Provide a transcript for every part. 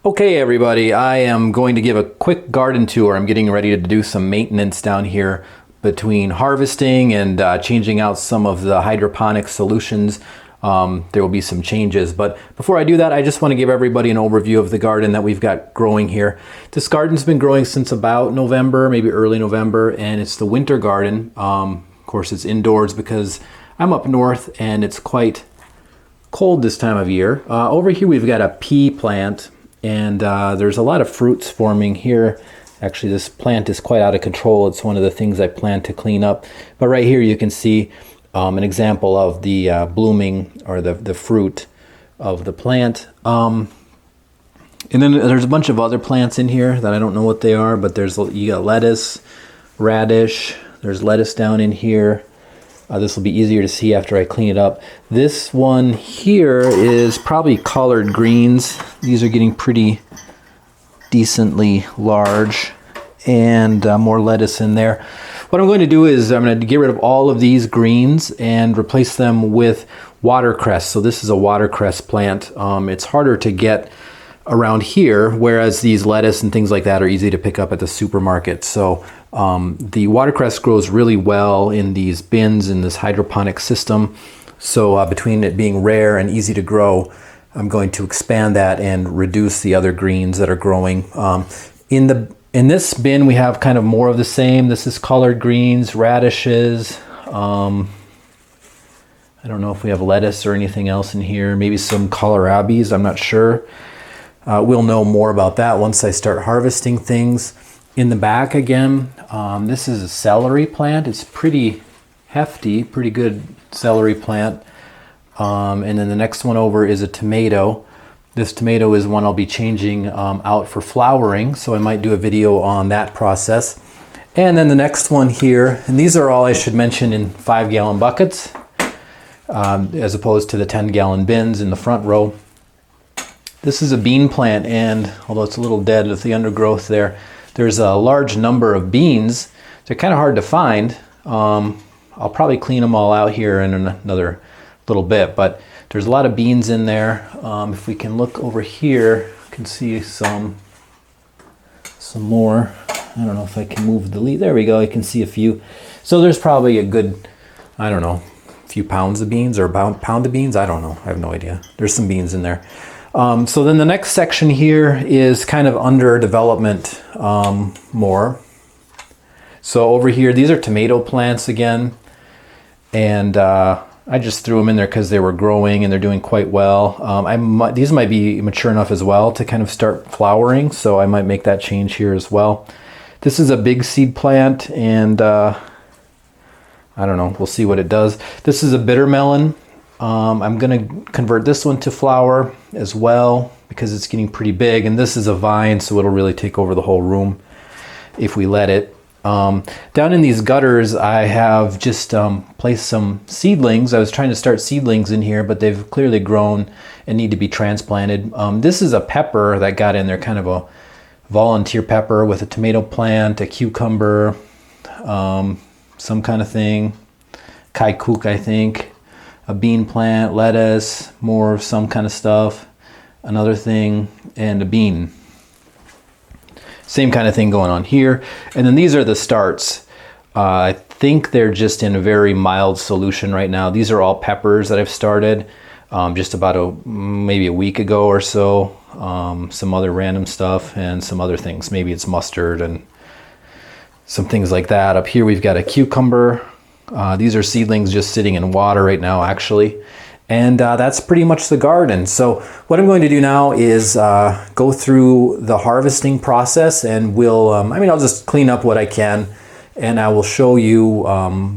Okay everybody, I am going to give a quick garden tour. I'm getting ready to do some maintenance down here between harvesting and changing out some of the hydroponic solutions. There will be some changes, but before I do that, I just want to give everybody an overview of the garden that we've got growing here. This garden's been growing since about November, maybe early November, and it's the winter garden. Of course, it's indoors because I'm up north and it's quite cold this time of year. Over here we've got a pea plant, and there's a lot of fruits forming here. Actually, this plant is quite out of control. It's one of the things I plan to clean up. But right here you can see an example of the blooming or the fruit of the plant. And then there's a bunch of other plants in here that I don't know what they are, but you got lettuce, radish, there's lettuce down in here. This will be easier to see after I clean it up. This one here is probably collard greens. These are getting pretty decently large, and more lettuce in there. What I'm going to do is I'm going to get rid of all of these greens and replace them with watercress. So this is a watercress plant. It's harder to get around here, whereas these lettuce and things like that are easy to pick up at the supermarket. So the watercress grows really well in these bins in this hydroponic system. So between it being rare and easy to grow, I'm going to expand that and reduce the other greens that are growing. In this bin we have kind of more of the same. This is collard greens, radishes. I don't know if we have lettuce or anything else in here. Maybe some kohlrabis, I'm not sure. We'll know more about that once I start harvesting things. In the back again, this is a celery plant. It's pretty hefty, pretty good celery plant. And then the next one over is a tomato. This tomato is one I'll be changing out for flowering, so I might do a video on that process. And then the next one here, and these are all I should mention in 5-gallon buckets, as opposed to the 10-gallon bins in the front row. This is a bean plant, and although it's a little dead with the undergrowth there, there's a large number of beans. They're kind of hard to find. I'll probably clean them all out here in another little bit, but there's a lot of beans in there. If we can look over here, you can see some more. I don't know if I can move the lead. There we go. I can see a few. So there's probably a good, I don't know, a few pounds of beans or a pound of beans. I don't know. I have no idea. There's some beans in there. So then the next section here is kind of under development more. So over here, these are tomato plants again. And I just threw them in there because they were growing and they're doing quite well. These might be mature enough as well to kind of start flowering, so I might make that change here as well. This is a big seed plant, and I don't know, we'll see what it does. This is a bitter melon. I'm going to convert this one to flower as well because it's getting pretty big, and this is a vine, so it'll really take over the whole room if we let it. Down in these gutters I have just placed some seedlings. I was trying to start seedlings in here, but they've clearly grown and need to be transplanted. This is a pepper that got in there, kind of a volunteer pepper with a tomato plant, a cucumber, some kind of thing, kai kuk I think, a bean plant, lettuce, more of some kind of stuff, another thing, and a bean. Same kind of thing going on here. And then these are the starts. I think they're just in a very mild solution right now. These are all peppers that I've started just about maybe a week ago or so. Some other random stuff and some other things. Maybe it's mustard and some things like that. Up here we've got a cucumber. These are seedlings just sitting in water right now actually. And that's pretty much the garden. So what I'm going to do now is go through the harvesting process, and I'll just clean up what I can, and I will show you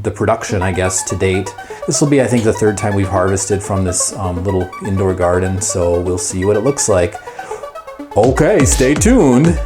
the production, I guess, to date. This will be, I think, the third time we've harvested from this little indoor garden, so we'll see what it looks like. Okay, stay tuned.